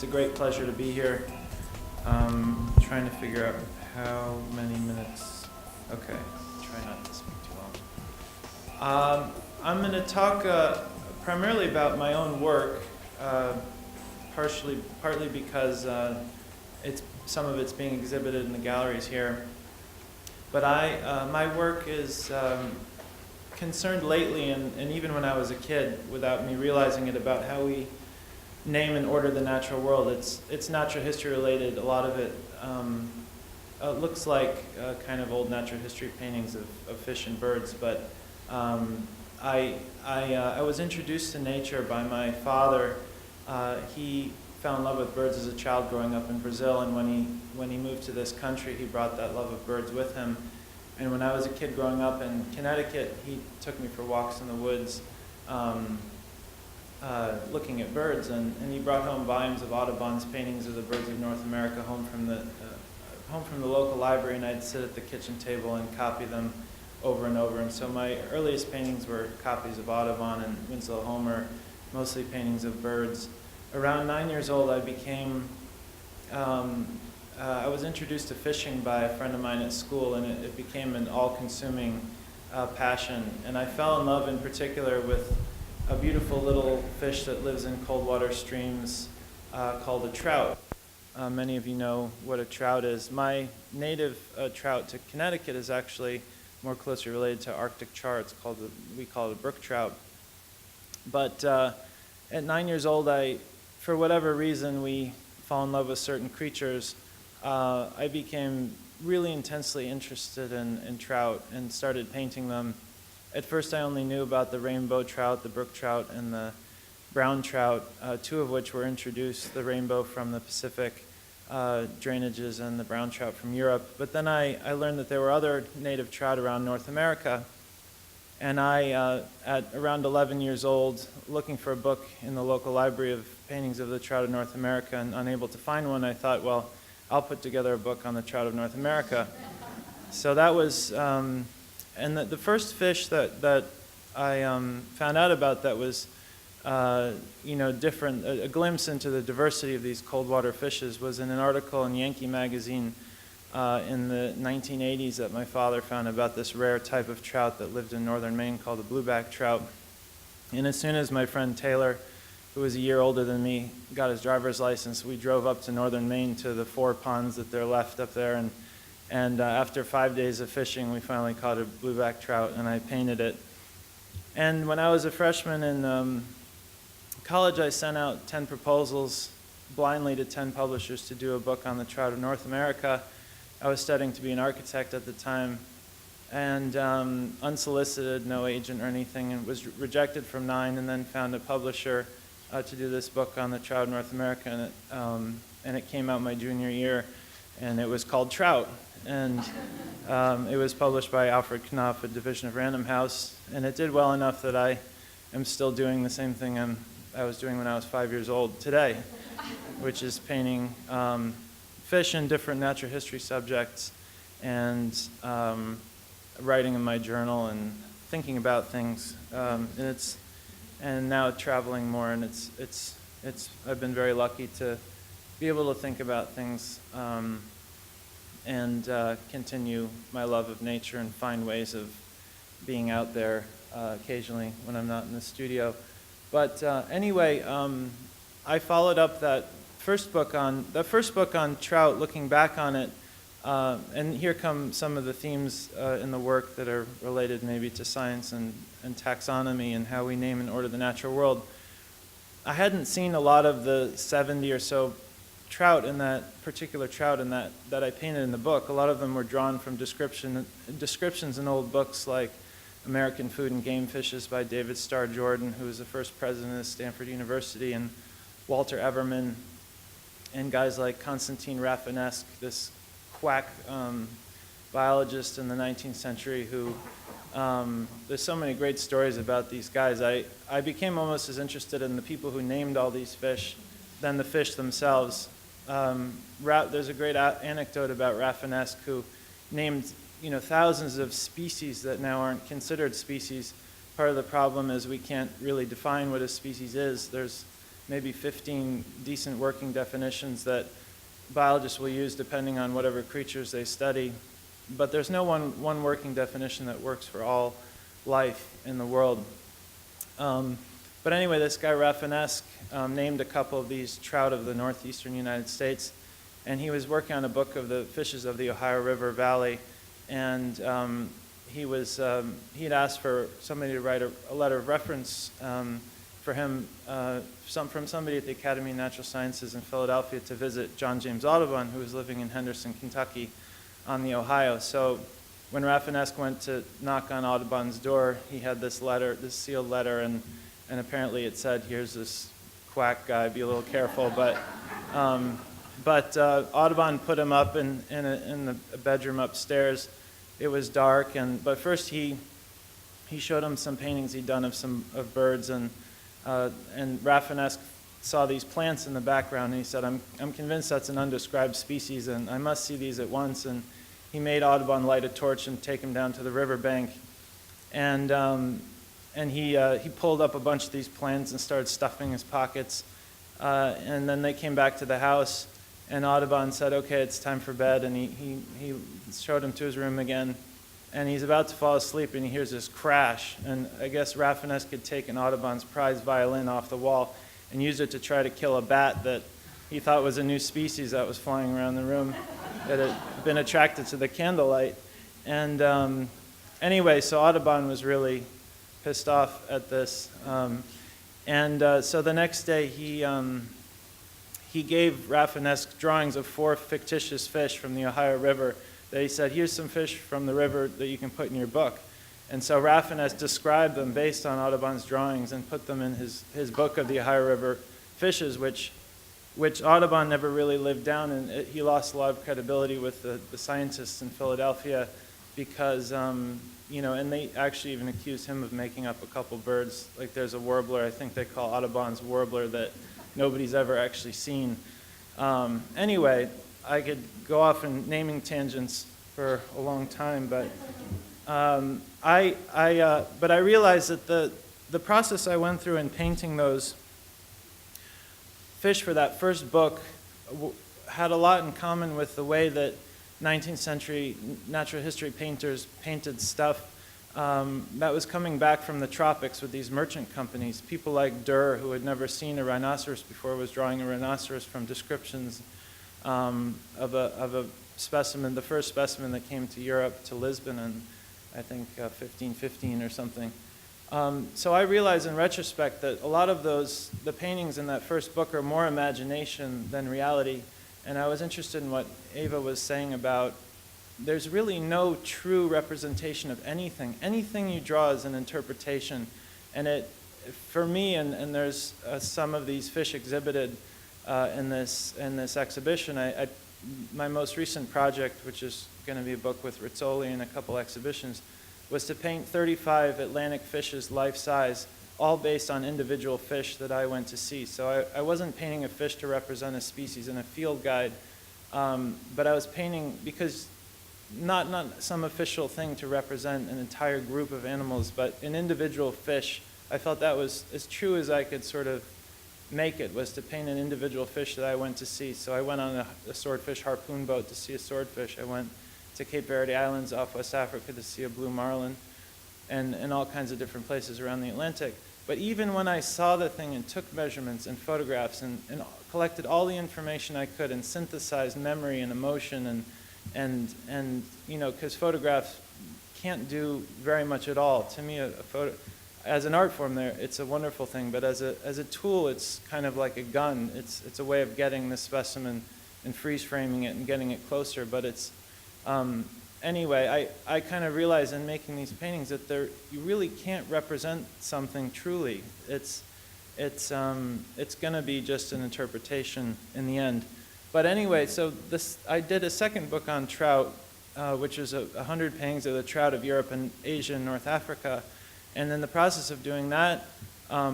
a great pleasure to be here. Trying to figure out how many minutes. Okay, try not to speak too long. I'm going to talk primarily about my own work, partly because some of it's being exhibited in the galleries here. But my work is concerned lately, and even when I was a kid, without me realizing it, about how we name and order the natural world. It's natural history related. A lot of it looks like kind of old natural history paintings of fish and birds, but I was introduced to nature by my father. He fell in love with birds as a child growing up in Brazil, and when he moved to this country, he brought that love of birds with him. And when I was a kid growing up in Connecticut, he took me for walks in the woods, looking at birds, and he brought home volumes of Audubon's paintings of the birds of North America home from the local library, and I'd sit at the kitchen table and copy them over and over. And so my earliest paintings were copies of Audubon and Winslow Homer, mostly paintings of birds. Around 9 years old, I was introduced to fishing by a friend of mine at school, and it became an all-consuming passion. And I fell in love in particular with a beautiful little fish that lives in cold water streams called a trout. Many of you know what a trout is. My native trout to Connecticut is actually more closely related to Arctic char. We call it a brook trout. But at 9 years old, for whatever reason, we fall in love with certain creatures. I became really intensely interested in trout and started painting them. At first, I only knew about the rainbow trout, the brook trout, and the brown trout, two of which were introduced, the rainbow from the Pacific drainages and the brown trout from Europe. But then I learned that there were other native trout around North America. And at around 11 years old, looking for a book in the local library of paintings of the trout of North America and unable to find one, I thought, well, I'll put together a book on the trout of North America. So that was... And the first fish that I found out about that was, different, a glimpse into the diversity of these cold water fishes was in an article in Yankee magazine in the 1980s that my father found about this rare type of trout that lived in northern Maine called the blueback trout. And as soon as my friend Taylor, who was a year older than me, got his driver's license, we drove up to northern Maine to the 4 ponds that there left up there, and after 5 days of fishing, we finally caught a blueback trout, and I painted it. And when I was a freshman in college, I sent out 10 proposals blindly to 10 publishers to do a book on the trout of North America. I was studying to be an architect at the time, and unsolicited, no agent or anything, and was rejected from 9, and then found a publisher to do this book on the trout of North America, and it came out my junior year, and it was called Trout. And it was published by Alfred Knopf, a division of Random House, and it did well enough that I am still doing the same thing I was doing when I was 5 years old today, which is painting fish and different natural history subjects, and writing in my journal and thinking about things. And now traveling more, and I've been very lucky to be able to think about things. And continue my love of nature and find ways of being out there occasionally when I'm not in the studio. But anyway, I followed up that first book on trout, looking back on it, and here come some of the themes in the work that are related maybe to science and taxonomy and how we name and order the natural world. I hadn't seen a lot of the 70 or so trout in that particular trout in that I painted in the book. A lot of them were drawn from descriptions in old books like American Food and Game Fishes by David Starr Jordan, who was the first president of Stanford University, and Walter Everman, and guys like Constantine Rafinesque, this quack biologist in the 19th century who, there's so many great stories about these guys. I became almost as interested in the people who named all these fish than the fish themselves. There's a great anecdote about Rafinesque, who named thousands of species that now aren't considered species. Part of the problem is we can't really define what a species is. There's maybe 15 decent working definitions that biologists will use depending on whatever creatures they study. But there's no one working definition that works for all life in the world. But anyway, this guy Rafinesque named a couple of these trout of the northeastern United States, and he was working on a book of the fishes of the Ohio River Valley, and he'd asked for somebody to write a letter of reference for him from somebody at the Academy of Natural Sciences in Philadelphia to visit John James Audubon, who was living in Henderson, Kentucky, on the Ohio. So when Rafinesque went to knock on Audubon's door, he had this letter, this sealed letter, and apparently it said, "Here's this quack guy, be a little careful." But Audubon put him up in the bedroom upstairs. It was dark, but first he showed him some paintings he'd done of birds, and Rafinesque saw these plants in the background, and he said, I'm convinced that's an undescribed species, and I must see these at once. And he made Audubon light a torch and take him down to the riverbank, and he pulled up a bunch of these plants and started stuffing his pockets, and then they came back to the house, and Audubon said, "Okay, it's time for bed," and he showed him to his room again, and he's about to fall asleep, and he hears this crash, and I guess Rafinesque had taken Audubon's prize violin off the wall and used it to try to kill a bat that he thought was a new species that was flying around the room that had been attracted to the candlelight. And anyway, so Audubon was really pissed off at this, so the next day he gave Rafinesque drawings of 4 fictitious fish from the Ohio River that he said, "Here's some fish from the river that you can put in your book." And so Rafinesque described them based on Audubon's drawings and put them in his book of the Ohio River fishes, which Audubon never really lived down, and he lost a lot of credibility with the scientists in Philadelphia because, and they actually even accused him of making up a couple birds. Like there's a warbler, I think they call Audubon's warbler, that nobody's ever actually seen. Anyway, I could go off in naming tangents for a long time, but I realized that the process I went through in painting those fish for that first book had a lot in common with the way that 19th century natural history painters painted stuff that was coming back from the tropics with these merchant companies. People like Durr, who had never seen a rhinoceros before, was drawing a rhinoceros from descriptions of a specimen, the first specimen that came to Europe, to Lisbon in, I think, 1515 or something. So I realized in retrospect that a lot of the paintings in that first book are more imagination than reality. And I was interested in what Ava was saying about there's really no true representation of anything. Anything you draw is an interpretation. And for me, and there's some of these fish exhibited in this exhibition, my most recent project, which is going to be a book with Rizzoli and a couple exhibitions, was to paint 35 Atlantic fishes life-size, all based on individual fish that I went to see. So I wasn't painting a fish to represent a species in a field guide, but I was painting because not some official thing to represent an entire group of animals, but an individual fish. I felt that was as true as I could sort of make it, was to paint an individual fish that I went to see. So I went on a swordfish harpoon boat to see a swordfish. I went to Cape Verde Islands off West Africa to see a blue marlin, and all kinds of different places around the Atlantic. But even when I saw the thing and took measurements and photographs and collected all the information I could and synthesized memory and emotion and because photographs can't do very much at all. To me, a photo, as an art form, it's a wonderful thing, but as a tool, it's kind of like a gun. It's a way of getting the specimen and freeze framing it and getting it closer. But it's anyway, I kind of realized in making these paintings that you really can't represent something truly. It's going to be just an interpretation in the end. But anyway, so I did a second book on trout, which is 100 paintings of the trout of Europe and Asia and North Africa. And in the process of doing that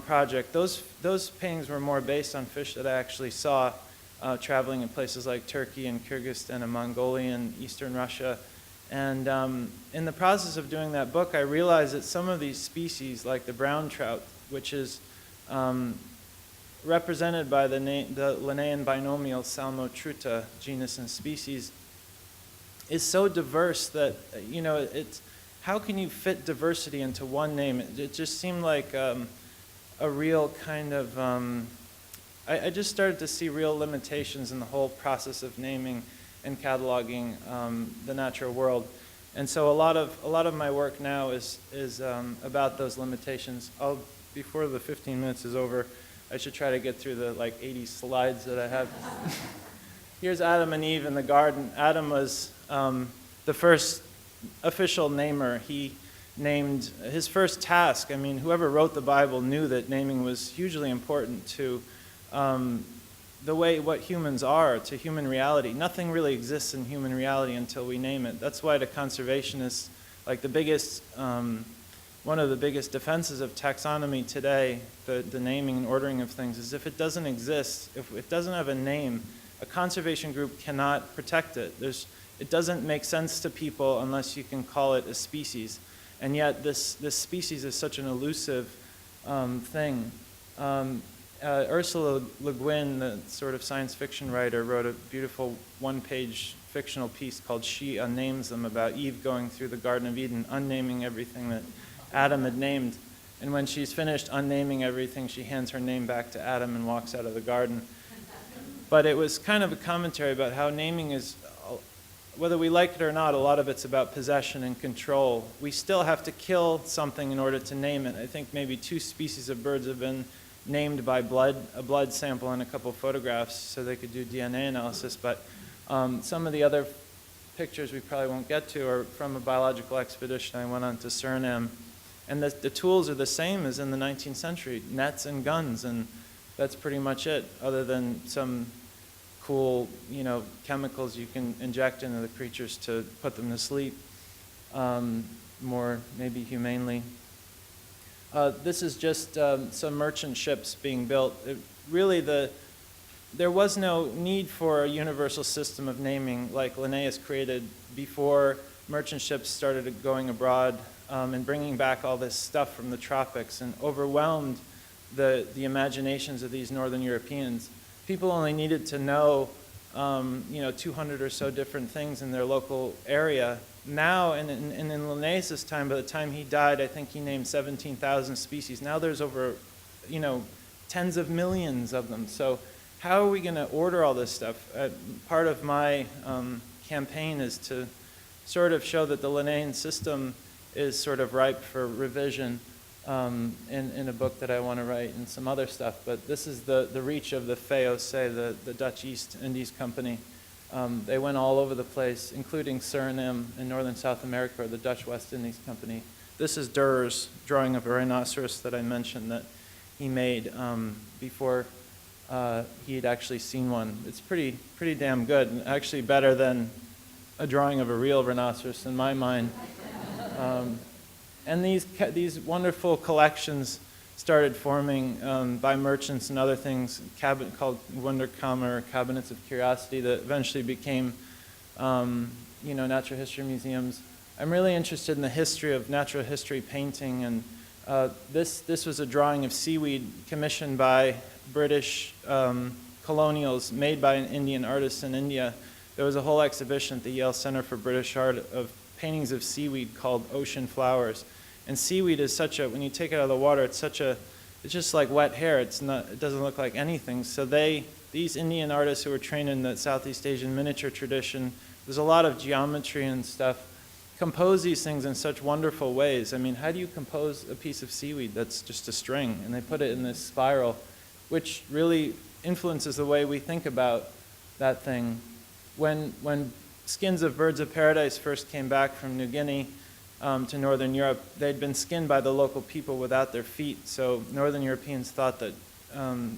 project, those paintings were more based on fish that I actually saw traveling in places like Turkey and Kyrgyzstan and Mongolia and Eastern Russia. And in the process of doing that book, I realized that some of these species, like the brown trout, which is represented by the Linnaean binomial Salmotruta, genus and species, is so diverse that, it's, how can you fit diversity into one name? It just seemed like a real kind of, I just started to see real limitations in the whole process of naming and cataloging the natural world. And so a lot of my work now is about those limitations. Before the 15 minutes is over, I should try to get through the 80 slides that I have. Here's Adam and Eve in the garden. Adam was the first official namer. He named his first task. I mean, whoever wrote the Bible knew that naming was hugely important to what humans are, to human reality. Nothing really exists in human reality until we name it. That's why the conservationists, one of the biggest defenses of taxonomy today, the naming and ordering of things, is if it doesn't exist, if it doesn't have a name, a conservation group cannot protect it. It doesn't make sense to people unless you can call it a species. And yet this species is such an elusive thing. Ursula Le Guin, the sort of science fiction writer, wrote a beautiful one-page fictional piece called She Unnames Them, about Eve going through the Garden of Eden, unnaming everything that Adam had named. And when she's finished unnaming everything, she hands her name back to Adam and walks out of the garden. But it was kind of a commentary about how naming is, whether we like it or not, a lot of it's about possession and control. We still have to kill something in order to name it. I think maybe 2 species of birds have been named by a blood sample and a couple photographs so they could do DNA analysis. But some of the other pictures we probably won't get to are from a biological expedition I went on to Suriname. And the tools are the same as in the 19th century, nets and guns, and that's pretty much it, other than some cool, chemicals you can inject into the creatures to put them to sleep, more maybe humanely. This is just some merchant ships being built. There was no need for a universal system of naming like Linnaeus created before merchant ships started going abroad and bringing back all this stuff from the tropics and overwhelmed the imaginations of these northern Europeans. People only needed to know 200 or so different things in their local area. Now, and in Linnaeus' time, by the time he died, I think he named 17,000 species. Now there's over, tens of millions of them. So how are we going to order all this stuff? Part of my campaign is to sort of show that the Linnaean system is sort of ripe for revision in a book that I want to write and some other stuff. But this is the reach of the VOC, the Dutch East Indies Company. They went all over the place, including Suriname in northern South America, or the Dutch West Indies Company. This is Durer's drawing of a rhinoceros that I mentioned that he made before he had actually seen one. It's pretty damn good, and actually better than a drawing of a real rhinoceros in my mind. And these wonderful collections started forming by merchants and other things, called Wunderkammer, cabinets of curiosity, that eventually became, natural history museums. I'm really interested in the history of natural history painting, and this was a drawing of seaweed commissioned by British colonials, made by an Indian artist in India. There was a whole exhibition at the Yale Center for British Art of paintings of seaweed called Ocean Flowers. And seaweed is when you take it out of the water, it's just like wet hair. It doesn't look like anything. So these Indian artists who were trained in the Southeast Asian miniature tradition, there's a lot of geometry and stuff, compose these things in such wonderful ways. I mean, how do you compose a piece of seaweed that's just a string? And they put it in this spiral, which really influences the way we think about that thing. When skins of birds of paradise first came back from New Guinea to northern Europe, they'd been skinned by the local people without their feet. So northern Europeans thought that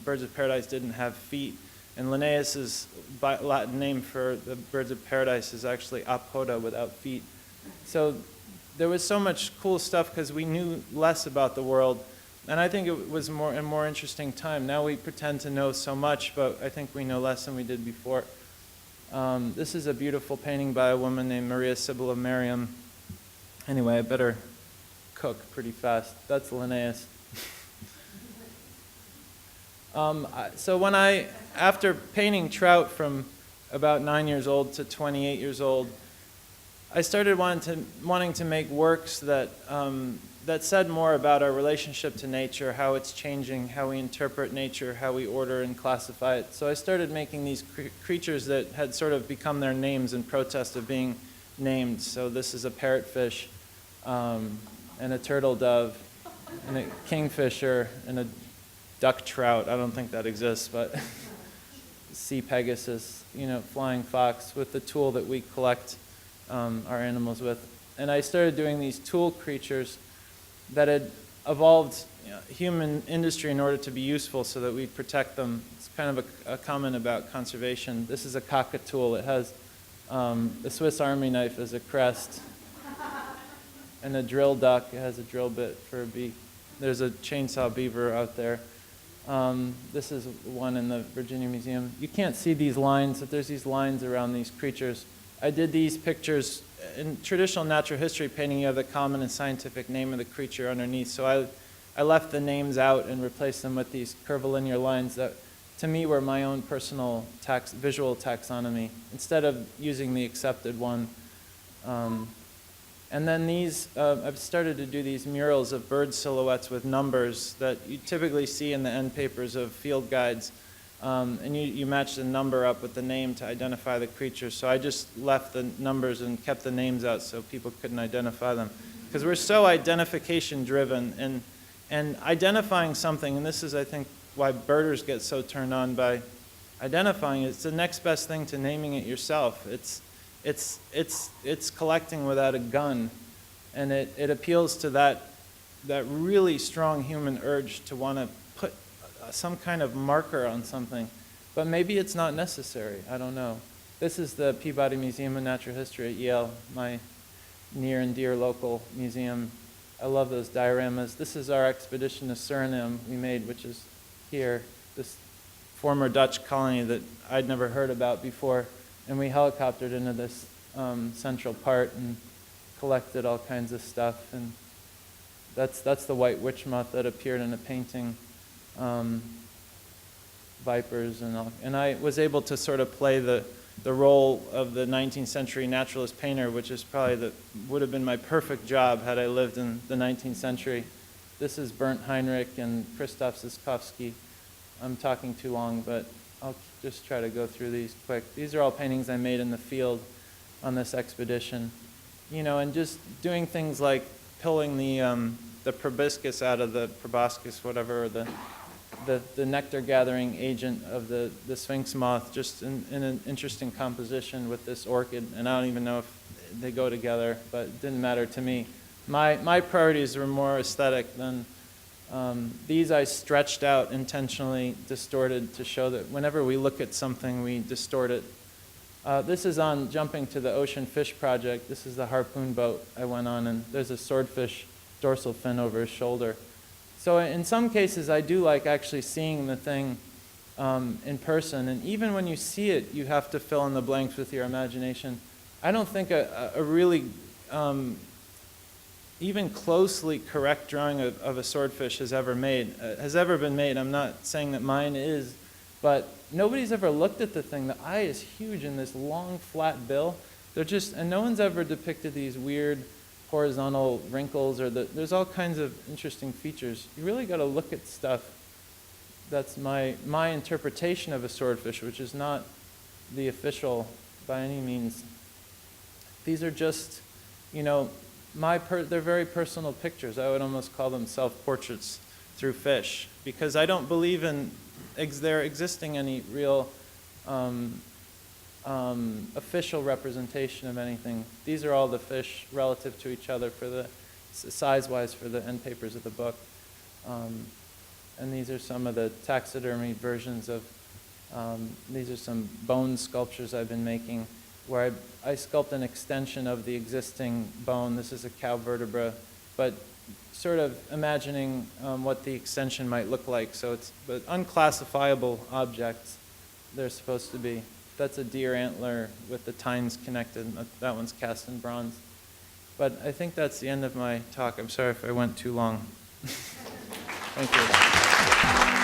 birds of paradise didn't have feet. And Linnaeus's Latin name for the birds of paradise is actually apoda, without feet. So there was so much cool stuff because we knew less about the world. And I think it was a more interesting time. Now we pretend to know so much, but I think we know less than we did before. This is a beautiful painting by a woman named Maria Sibylla Merriam. Anyway, I better cook pretty fast. That's Linnaeus. So after painting trout from about 9 years old to 28 years old, I started wanting to make works that said more about our relationship to nature, how it's changing, how we interpret nature, how we order and classify it. So I started making these creatures that had sort of become their names in protest of being named. So this is a parrotfish, and a turtle dove, and a kingfisher, and a duck trout. I don't think that exists, but sea pegasus, flying fox, with the tool that we collect our animals with. And I started doing these tool creatures that had evolved human industry in order to be useful so that we protect them. It's kind of a comment about conservation. This is a cockatool. It has the Swiss Army knife as a crest, and a drill duck. It has a drill bit for a beak. There's a chainsaw beaver out there. This is one in the Virginia Museum. You can't see these lines, but there's these lines around these creatures. I did these pictures. In traditional natural history painting, you have the common and scientific name of the creature underneath. So I left the names out and replaced them with these curvilinear lines that, to me, were my own personal visual taxonomy, instead of using the accepted one. And then I've started to do these murals of bird silhouettes with numbers that you typically see in the end papers of field guides. And you match the number up with the name to identify the creature. So I just left the numbers and kept the names out so people couldn't identify them. Because we're so identification driven, and identifying something, and this is, I think, why birders get so turned on by identifying it. It's the next best thing to naming it yourself. It's collecting without a gun, and it appeals to that really strong human urge to want to put some kind of marker on something, but maybe it's not necessary. I don't know. This is the Peabody Museum of Natural History at Yale, my near and dear local museum. I love those dioramas. This is our expedition to Suriname we made, which is here, this former Dutch colony that I'd never heard about before, and we helicoptered into this central part and collected all kinds of stuff, and that's the white witch moth that appeared in a painting. Vipers and all. And I was able to sort of play the role of the 19th century naturalist painter, which is probably would have been my perfect job had I lived in the 19th century. This is Bernd Heinrich and Krzysztof Zyskowski. I'm talking too long, but I'll just try to go through these quick. These are all paintings I made in the field on this expedition. And just doing things like pulling the proboscis out of the proboscis, whatever, or the nectar gathering agent of the sphinx moth, just in an interesting composition with this orchid. And I don't even know if they go together, but it didn't matter to me. My priorities were more aesthetic than these. I stretched out intentionally, distorted, to show that whenever we look at something, we distort it. This is on jumping to the Ocean Fish Project. This is the harpoon boat I went on, and there's a swordfish dorsal fin over his shoulder. So in some cases, I do like actually seeing the thing in person. And even when you see it, you have to fill in the blanks with your imagination. I don't think a really even closely correct drawing of a swordfish has ever been made. I'm not saying that mine is, but nobody's ever looked at the thing. The eye is huge in this long, flat bill. And no one's ever depicted these weird horizontal wrinkles, or there's all kinds of interesting features. You really got to look at stuff. That's my interpretation of a swordfish, which is not the official by any means. These are just, they're very personal pictures. I would almost call them self-portraits through fish, because I don't believe in there existing any real official representation of anything. These are all the fish relative to each other for the size-wise for the end papers of the book. And these are some of the taxidermy versions of, these are some bone sculptures I've been making, where I sculpt an extension of the existing bone. This is a cow vertebra, but sort of imagining what the extension might look like. So it's unclassifiable objects they're supposed to be. That's a deer antler with the tines connected. That one's cast in bronze. But I think that's the end of my talk. I'm sorry if I went too long. Thank you.